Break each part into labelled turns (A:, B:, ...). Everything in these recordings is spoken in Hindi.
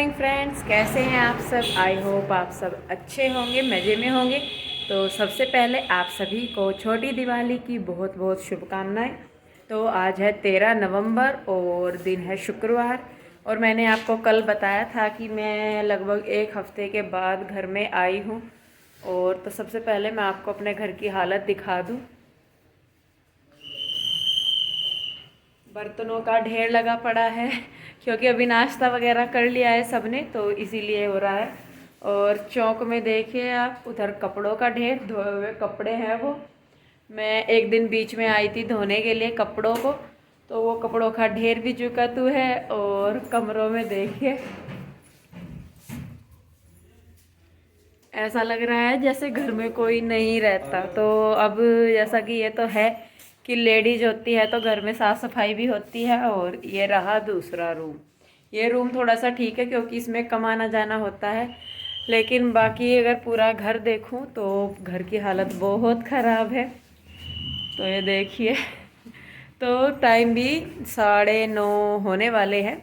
A: मॉर्निंग फ्रेंड्स, कैसे हैं आप सब। आई होप आप सब अच्छे होंगे, मज़े में होंगे। तो सबसे पहले आप सभी को छोटी दिवाली की बहुत बहुत शुभकामनाएं। तो आज है 13 नवंबर और दिन है शुक्रवार। और मैंने आपको कल बताया था कि मैं लगभग एक हफ्ते के बाद घर में आई हूँ। और तो सबसे पहले मैं आपको अपने घर की हालत दिखा दूँ। बर्तनों का ढेर लगा पड़ा है क्योंकि अभी नाश्ता वगैरह कर लिया है सबने, तो इसीलिए हो रहा है। और चौक में देखिए आप, उधर कपड़ों का ढेर, धोए हुए कपड़े हैं वो। मैं एक दिन बीच में आई थी धोने के लिए कपड़ों को, तो वो कपड़ों का ढेर भी चुका तू है। और कमरों में देखिए, ऐसा लग रहा है जैसे घर में कोई नहीं रहता। तो अब जैसा कि ये तो है कि लेडीज होती है तो घर में साफ़ सफाई भी होती है। और ये रहा दूसरा रूम। ये रूम थोड़ा सा ठीक है क्योंकि इसमें कम आना जाना होता है, लेकिन बाकी अगर पूरा घर देखूं तो घर की हालत बहुत ख़राब है। तो ये देखिए तो टाइम भी 9:30 होने वाले हैं।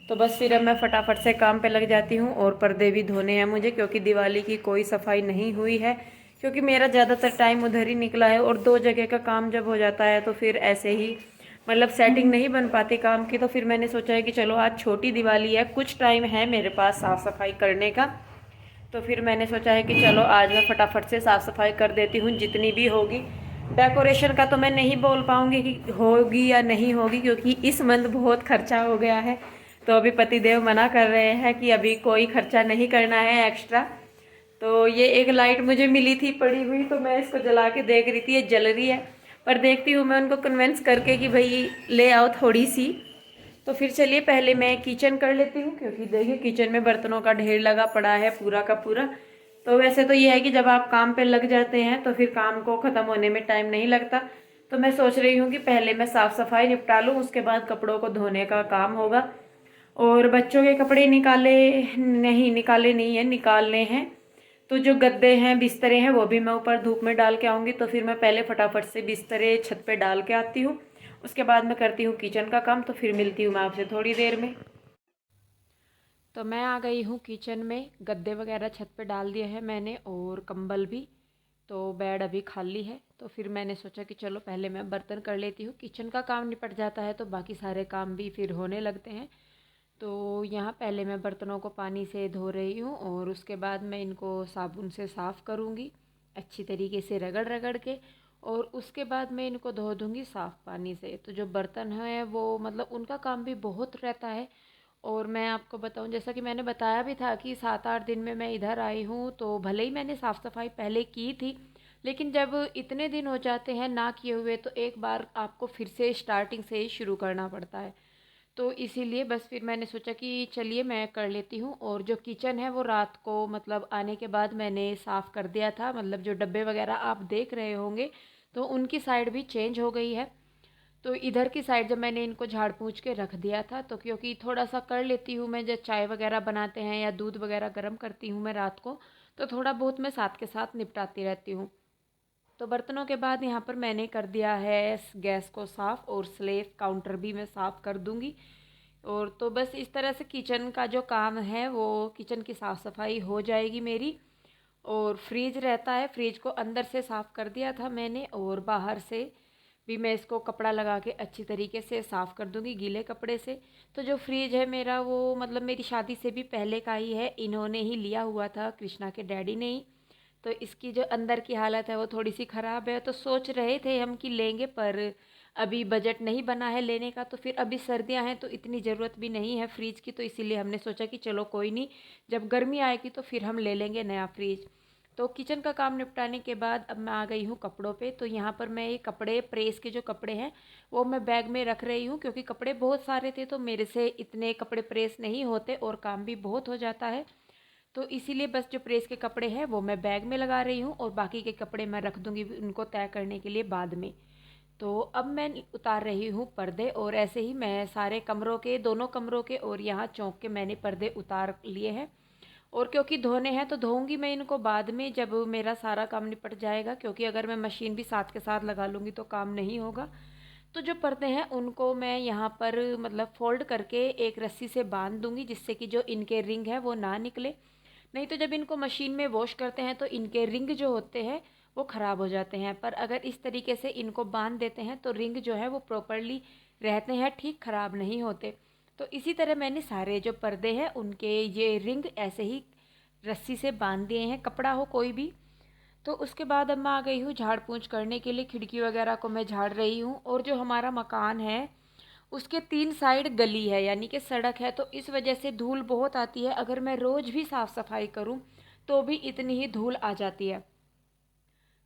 A: तो बस फिर अब मैं फटाफट से काम पे लग जाती हूँ। और पर्दे भी धोने हैं मुझे क्योंकि दिवाली की कोई सफाई नहीं हुई है, क्योंकि मेरा ज़्यादातर टाइम उधर ही निकला है। और दो जगह का काम जब हो जाता है तो फिर ऐसे ही मतलब सेटिंग नहीं बन पाती काम की। तो फिर मैंने सोचा है कि चलो आज छोटी दिवाली है, कुछ टाइम है मेरे पास साफ़ सफाई करने का। तो फिर मैंने सोचा है कि चलो आज मैं फटाफट से साफ़ सफाई कर देती हूँ जितनी भी होगी। डेकोरेशन का तो मैं नहीं बोल पाऊँगी कि होगी या नहीं होगी, क्योंकि इस मंथ बहुत खर्चा हो गया है। तो अभी पतिदेव मना कर रहे हैं कि अभी कोई खर्चा नहीं करना है एक्स्ट्रा। तो ये एक लाइट मुझे मिली थी पड़ी हुई, तो मैं इसको जला के देख रही थी, ये जल रही है। पर देखती हूँ मैं उनको कन्विंस करके कि भाई ले आओ थोड़ी सी। तो फिर चलिए पहले मैं किचन कर लेती हूँ, क्योंकि देखिए किचन में बर्तनों का ढेर लगा पड़ा है पूरा का पूरा। तो वैसे तो ये है कि जब आप काम पे लग जाते हैं तो फिर काम को ख़त्म होने में टाइम नहीं लगता। तो मैं सोच रही हूँ कि पहले मैं साफ़ सफाई निपटा लूँ, उसके बाद कपड़ों को धोने का काम होगा। और बच्चों के कपड़े निकाले नहीं है, निकालने हैं। तो जो गद्दे हैं, बिस्तरे हैं, वो भी मैं ऊपर धूप में डाल के आऊँगी। तो फिर मैं पहले फटाफट से बिस्तरे छत पे डाल के आती हूँ, उसके बाद मैं करती हूँ किचन का काम। तो फिर मिलती हूँ मैं आपसे थोड़ी देर में। तो मैं आ गई हूँ किचन में, गद्दे वगैरह छत पे डाल दिए हैं मैंने और कंबल भी। तो बेड अभी खाली है। तो फिर मैंने सोचा कि चलो पहले मैं बर्तन कर लेती हूँ, किचन का काम निपट जाता है तो बाकी सारे काम भी फिर होने लगते हैं। तो यहाँ पहले मैं बर्तनों को पानी से धो रही हूँ और उसके बाद मैं इनको साबुन से साफ़ करूँगी अच्छी तरीके से रगड़ रगड़ के। और उसके बाद मैं इनको धो दूँगी साफ़ पानी से। तो जो बर्तन हैं वो मतलब उनका काम भी बहुत रहता है। और मैं आपको बताऊं, जैसा कि मैंने बताया भी था कि 7-8 दिन में मैं इधर आई हूँ, तो भले ही मैंने साफ़ सफाई पहले की थी, लेकिन जब इतने दिन हो जाते हैं ना किए हुए तो एक बार आपको फिर से स्टार्टिंग से ही शुरू करना पड़ता है। तो इसीलिए बस फिर मैंने सोचा कि चलिए मैं कर लेती हूँ। और जो किचन है वो रात को मतलब आने के बाद मैंने साफ़ कर दिया था, मतलब जो डब्बे वगैरह आप देख रहे होंगे तो उनकी साइड भी चेंज हो गई है। तो इधर की साइड जब मैंने इनको झाड़ पोंछ के रख दिया था, तो क्योंकि थोड़ा सा कर लेती हूँ मैं, जब चाय वगैरह बनाते हैं या दूध वगैरह गर्म करती हूँ मैं रात को, तो थोड़ा बहुत मैं साथ के साथ निपटाती रहती हूँ। तो बर्तनों के बाद यहाँ पर मैंने कर दिया है गैस को साफ़ और स्लेव काउंटर भी मैं साफ़ कर दूँगी। और तो बस इस तरह से किचन का जो काम है वो किचन की साफ़ सफाई हो जाएगी मेरी। और फ्रिज रहता है, फ्रिज को अंदर से साफ़ कर दिया था मैंने और बाहर से भी मैं इसको कपड़ा लगा के अच्छी तरीके से साफ़ कर दूंगी गीले कपड़े से। तो जो फ्रिज है मेरा वो मतलब मेरी शादी से भी पहले का ही है, इन्होंने ही लिया हुआ था, कृष्णा के डैडी ने ही। तो इसकी जो अंदर की हालत है वो थोड़ी सी ख़राब है। तो सोच रहे थे हम कि लेंगे, पर अभी बजट नहीं बना है लेने का। तो फिर अभी सर्दियां हैं तो इतनी ज़रूरत भी नहीं है फ्रिज की, तो इसीलिए हमने सोचा कि चलो कोई नहीं, जब गर्मी आएगी तो फिर हम ले लेंगे नया फ्रिज। तो किचन का काम निपटाने के बाद अब मैं आ गई हूँ कपड़ों पे। तो यहाँ पर मैं ये कपड़े प्रेस के जो कपड़े हैं वो मैं बैग में रख रही हूँ, क्योंकि कपड़े बहुत सारे थे तो मेरे से इतने कपड़े प्रेस नहीं होते और काम भी बहुत हो जाता है। तो इसीलिए बस जो प्रेस के कपड़े हैं वो मैं बैग में लगा रही हूँ और बाकी के कपड़े मैं रख दूँगी उनको तय करने के लिए बाद में। तो अब मैं उतार रही हूँ पर्दे, और ऐसे ही मैं सारे कमरों के, दोनों कमरों के और यहाँ चौक के मैंने पर्दे उतार लिए हैं। और क्योंकि धोने हैं तो धोऊंगी मैं इनको बाद में जब मेरा सारा काम निपट जाएगा, क्योंकि अगर मैं मशीन भी साथ के साथ लगा लूँगी तो काम नहीं होगा। तो जो पर्दे हैं उनको मैं यहाँ पर मतलब फोल्ड करके एक रस्सी से बांध दूंगी, जिससे कि जो इनके रिंग है वो ना निकले। नहीं तो जब इनको मशीन में वॉश करते हैं तो इनके रिंग जो होते हैं वो ख़राब हो जाते हैं, पर अगर इस तरीके से इनको बांध देते हैं तो रिंग जो है वो प्रॉपरली रहते हैं, ठीक ख़राब नहीं होते। तो इसी तरह मैंने सारे जो पर्दे हैं उनके ये रिंग ऐसे ही रस्सी से बांध दिए हैं, कपड़ा हो कोई भी। तो उसके बाद अब मैं आ गई हूँ झाड़ पोंछ करने के लिए, खिड़की वगैरह को मैं झाड़ रही हूँ। और जो हमारा मकान है उसके 3 साइड गली है, यानी कि सड़क है, तो इस वजह से धूल बहुत आती है। अगर मैं रोज़ भी साफ़ सफाई करूँ तो भी इतनी ही धूल आ जाती है।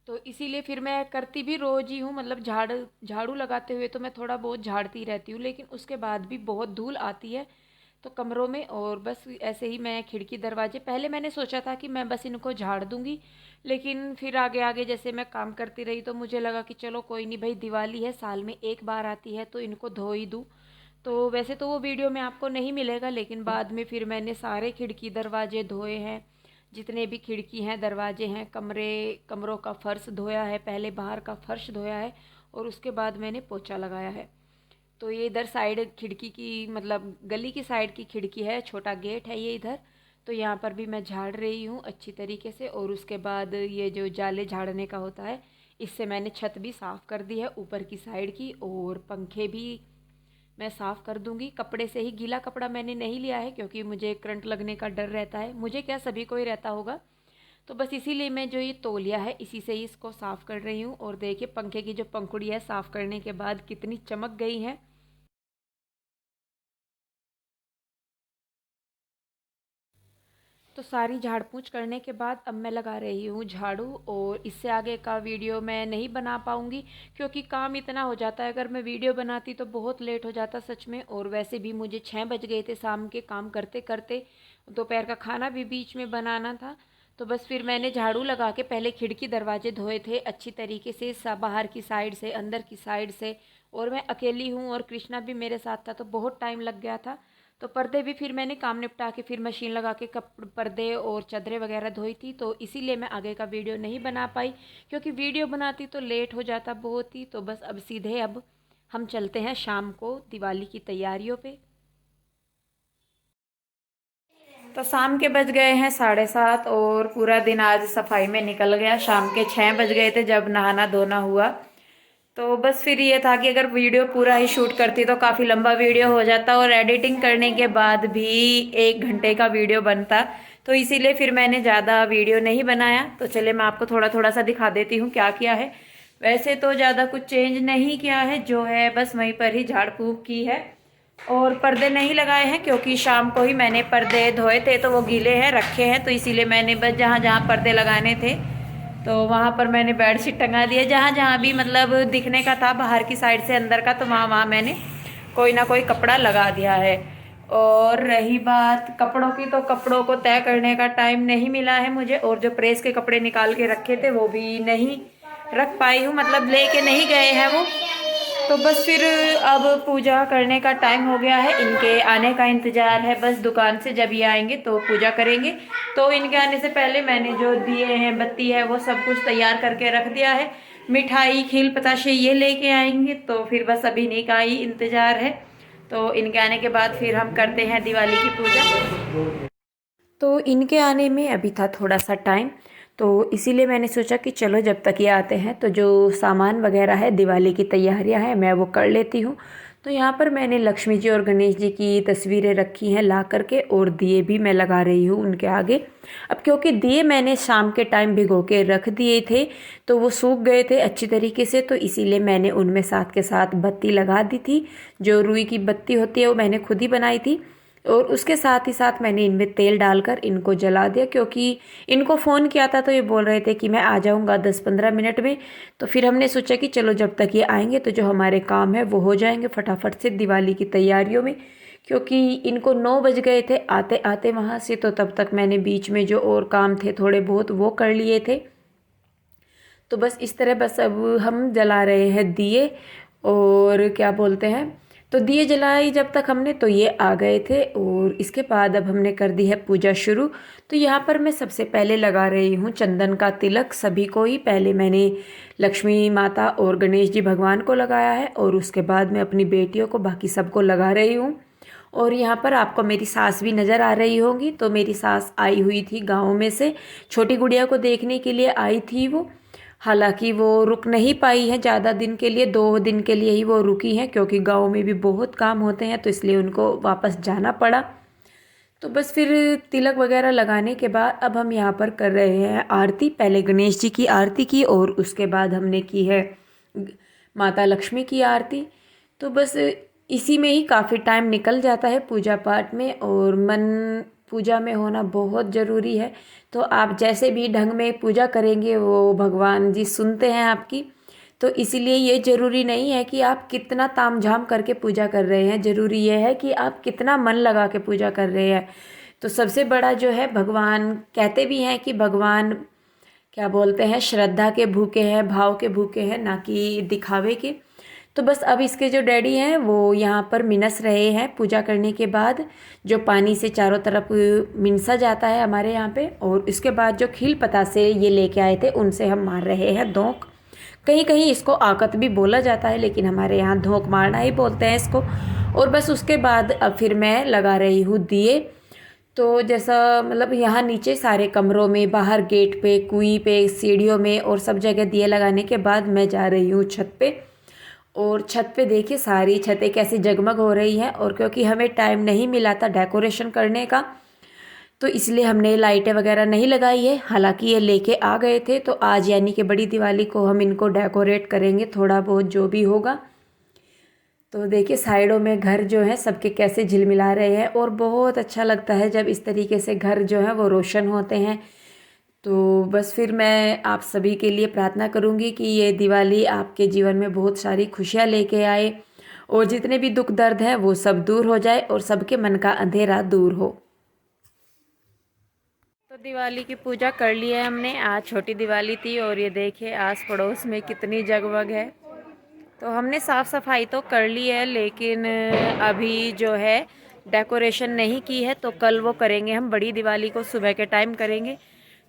A: तो इसीलिए फिर मैं करती भी रोज़ ही हूँ, मतलब झाड़ू लगाते हुए तो मैं थोड़ा बहुत झाड़ती रहती हूँ, लेकिन उसके बाद भी बहुत धूल आती है तो कमरों में। और बस ऐसे ही मैं खिड़की दरवाजे, पहले मैंने सोचा था कि मैं बस इनको झाड़ दूँगी, लेकिन फिर आगे आगे जैसे मैं काम करती रही तो मुझे लगा कि चलो कोई नहीं भाई, दिवाली है, साल में एक बार आती है तो इनको धो ही दूँ। तो वैसे तो वो वीडियो में आपको नहीं मिलेगा, लेकिन बाद में फिर मैंने सारे खिड़की दरवाजे धोए हैं, जितने भी खिड़की हैं दरवाजे हैं, कमरों का फर्श धोया है, पहले बाहर का फर्श धोया है और उसके बाद मैंने पोछा लगाया है। तो ये इधर साइड खिड़की की, मतलब गली की साइड की खिड़की है, छोटा गेट है ये इधर, तो यहाँ पर भी मैं झाड़ रही हूँ अच्छी तरीके से। और उसके बाद ये जो जाले झाड़ने का होता है, इससे मैंने छत भी साफ़ कर दी है ऊपर की साइड की, और पंखे भी मैं साफ़ कर दूंगी। कपड़े से ही, गीला कपड़ा मैंने नहीं लिया है क्योंकि मुझे करंट लगने का डर रहता है, मुझे क्या सभी को ही रहता होगा। तो बस इसीलिए मैं जो ये तौलिया है इसी से ही इसको साफ़ कर रही हूँ। और देखिए पंखे की जो पंखुड़ी है साफ़ करने के बाद कितनी चमक गई है। तो सारी झाड़ पूछ करने के बाद अब मैं लगा रही हूँ झाड़ू, और इससे आगे का वीडियो मैं नहीं बना पाऊँगी क्योंकि काम इतना हो जाता है। अगर मैं वीडियो बनाती तो बहुत लेट हो जाता सच में, और वैसे भी मुझे 6 बज गए थे शाम के काम करते करते, दोपहर का खाना भी बीच में बनाना था। तो बस फिर मैंने झाड़ू लगा के पहले खिड़की दरवाजे धोए थे अच्छी तरीके से, बाहर की साइड से, अंदर की साइड से। और मैं अकेली हूँ और कृष्णा भी मेरे साथ था तो बहुत टाइम लग गया था। तो पर्दे भी फिर मैंने काम निपटा के फिर मशीन लगा के पर्दे और चादरें वगैरह धोई थी, तो इसीलिए मैं आगे का वीडियो नहीं बना पाई, क्योंकि वीडियो बनाती तो लेट हो जाता बहुत ही। तो बस अब सीधे अब हम चलते हैं शाम को दिवाली की तैयारियों पे। तो शाम के बज गए हैं 7:30 और पूरा दिन आज सफाई में निकल गया। शाम के 6 बज गए थे जब नहाना धोना हुआ। तो बस फिर ये था कि अगर वीडियो पूरा ही शूट करती तो काफ़ी लंबा वीडियो हो जाता और एडिटिंग करने के बाद भी 1 घंटे का वीडियो बनता। तो इसीलिए फिर मैंने ज़्यादा वीडियो नहीं बनाया। तो चले मैं आपको थोड़ा थोड़ा सा दिखा देती हूँ क्या किया है। वैसे तो ज़्यादा कुछ चेंज नहीं किया है, जो है बस वहीं पर ही झाड़ फूँक की है। और पर्दे नहीं लगाए हैं क्योंकि शाम को ही मैंने पर्दे धोए थे तो वो गीले हैं रखे हैं, तो इसीलिए मैंने बस जहाँ जहाँ पर्दे लगाने थे तो वहाँ पर मैंने बेडशीट टंगा दिया। जहाँ जहाँ भी मतलब दिखने का था बाहर की साइड से अंदर का, तो वहाँ वहाँ मैंने कोई ना कोई कपड़ा लगा दिया है। और रही बात कपड़ों की, तो कपड़ों को तय करने का टाइम नहीं मिला है मुझे, और जो प्रेस के कपड़े निकाल के रखे थे वो भी नहीं रख पाई हूँ, मतलब लेके नहीं गए हैं वो। तो बस फिर अब पूजा करने का टाइम हो गया है, इनके आने का इंतज़ार है। बस दुकान से जब ये आएंगे तो पूजा करेंगे। तो इनके आने से पहले मैंने जो दिए हैं, बत्ती है, वो सब कुछ तैयार करके रख दिया है। मिठाई खील पताशे ये लेके आएंगे, तो फिर बस अभी इन्हीं का ही इंतज़ार है। तो इनके आने के बाद फिर हम करते हैं दिवाली की पूजा। तो इनके आने में अभी था थोड़ा सा टाइम, तो इसीलिए मैंने सोचा कि चलो जब तक ये आते हैं तो जो सामान वगैरह है, दिवाली की तैयारियां हैं, मैं वो कर लेती हूँ। तो यहाँ पर मैंने लक्ष्मी जी और गणेश जी की तस्वीरें रखी हैं ला करके, और दिए भी मैं लगा रही हूँ उनके आगे। अब क्योंकि दिए मैंने शाम के टाइम भिगो के रख दिए थे तो वो सूख गए थे अच्छी तरीके से, तो इसीलिए मैंने उनमें साथ के साथ बत्ती लगा दी थी। जो रुई की बत्ती होती है वो मैंने खुद ही बनाई थी, और उसके साथ ही साथ मैंने इनमें तेल डालकर इनको जला दिया, क्योंकि इनको फ़ोन किया था तो ये बोल रहे थे कि मैं आ जाऊंगा 10-15 मिनट में। तो फिर हमने सोचा कि चलो जब तक ये आएंगे तो जो हमारे काम है वो हो जाएंगे फटाफट से दिवाली की तैयारियों में, क्योंकि इनको 9 बज गए थे आते आते वहाँ से। तो तब तक मैंने बीच में जो और काम थे थोड़े बहुत वो कर लिए थे। तो बस इस तरह बस अब हम जला रहे हैं दिए, और क्या बोलते हैं, तो दिए जलाई जब तक हमने तो ये आ गए थे और इसके बाद अब हमने कर दी है पूजा शुरू। तो यहाँ पर मैं सबसे पहले लगा रही हूँ चंदन का तिलक सभी को ही। पहले मैंने लक्ष्मी माता और गणेश जी भगवान को लगाया है और उसके बाद मैं अपनी बेटियों को बाकी सबको लगा रही हूँ। और यहाँ पर आपको मेरी सास भी नज़र आ रही होंगी। तो मेरी सास आई हुई थी गाँव में से, छोटी गुड़िया को देखने के लिए आई थी वो। हालांकि वो रुक नहीं पाई है ज़्यादा दिन के लिए, 2 दिन के लिए ही वो रुकी हैं क्योंकि गांव में भी बहुत काम होते हैं तो इसलिए उनको वापस जाना पड़ा। तो बस फिर तिलक वगैरह लगाने के बाद अब हम यहाँ पर कर रहे हैं आरती। पहले गणेश जी की आरती की और उसके बाद हमने की है माता लक्ष्मी की आरती। तो बस इसी में ही काफ़ी टाइम निकल जाता है पूजा पाठ में, और मन पूजा में होना बहुत ज़रूरी है। तो आप जैसे भी ढंग में पूजा करेंगे वो भगवान जी सुनते हैं आपकी। तो इसीलिए ये ज़रूरी नहीं है कि आप कितना तामझाम करके पूजा कर रहे हैं, ज़रूरी ये है कि आप कितना मन लगा के पूजा कर रहे हैं। तो सबसे बड़ा जो है भगवान, कहते भी हैं कि भगवान क्या बोलते हैं, श्रद्धा के भूखे हैं, भाव के भूखे हैं, ना कि दिखावे के। तो बस अब इसके जो डैडी हैं वो यहाँ पर मिनस रहे हैं पूजा करने के बाद, जो पानी से चारों तरफ मिनसा जाता है हमारे यहाँ पे। और इसके बाद जो खील पतासे ये लेके आए थे उनसे हम मार रहे हैं धोंक। कहीं कहीं इसको आकत भी बोला जाता है लेकिन हमारे यहाँ धोंक मारना ही बोलते हैं इसको। और बस उसके बाद अब फिर मैं लगा रही हूँ दिए। तो जैसा मतलब यहाँ नीचे सारे कमरों में, बाहर गेट पे, कुई पे, सीढ़ियों में और सब जगह दिए लगाने के बाद मैं जा रही हूँ छत पे। और छत पे देखिए सारी छतें कैसी जगमग हो रही हैं। और क्योंकि हमें टाइम नहीं मिला था डेकोरेशन करने का तो इसलिए हमने लाइटें वगैरह नहीं लगाई है। हालांकि ये लेके आ गए थे तो आज यानी कि बड़ी दिवाली को हम इनको डेकोरेट करेंगे थोड़ा बहुत जो भी होगा। तो देखिए साइडों में घर जो है सबके कैसे झिलमिला रहे हैं और बहुत अच्छा लगता है जब इस तरीके से घर जो है वो रोशन होते हैं। तो बस फिर मैं आप सभी के लिए प्रार्थना करूंगी कि ये दिवाली आपके जीवन में बहुत सारी खुशियां लेके आए और जितने भी दुख दर्द हैं वो सब दूर हो जाए और सबके मन का अंधेरा दूर हो। तो दिवाली की पूजा कर ली है हमने। आज छोटी दिवाली थी और ये देखिए आस पड़ोस में कितनी जगमग है। तो हमने साफ़ सफाई तो कर ली है लेकिन अभी जो है डेकोरेशन नहीं की है, तो कल वो करेंगे हम। बड़ी दिवाली को सुबह के टाइम करेंगे।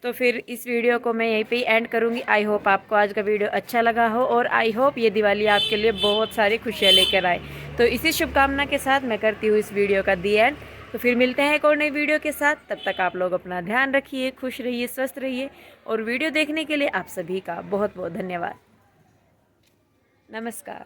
A: तो फिर इस वीडियो को मैं यहीं पे ही एंड करूँगी। आई होप आपको आज का वीडियो अच्छा लगा हो और आई होप ये दिवाली आपके लिए बहुत सारी खुशियाँ लेकर आए। तो इसी शुभकामना के साथ मैं करती हूँ इस वीडियो का दी एंड। तो फिर मिलते हैं एक और नई वीडियो के साथ। तब तक आप लोग अपना ध्यान रखिए, खुश रहिए, स्वस्थ रहिए। और वीडियो देखने के लिए आप सभी का बहुत बहुत धन्यवाद। नमस्कार।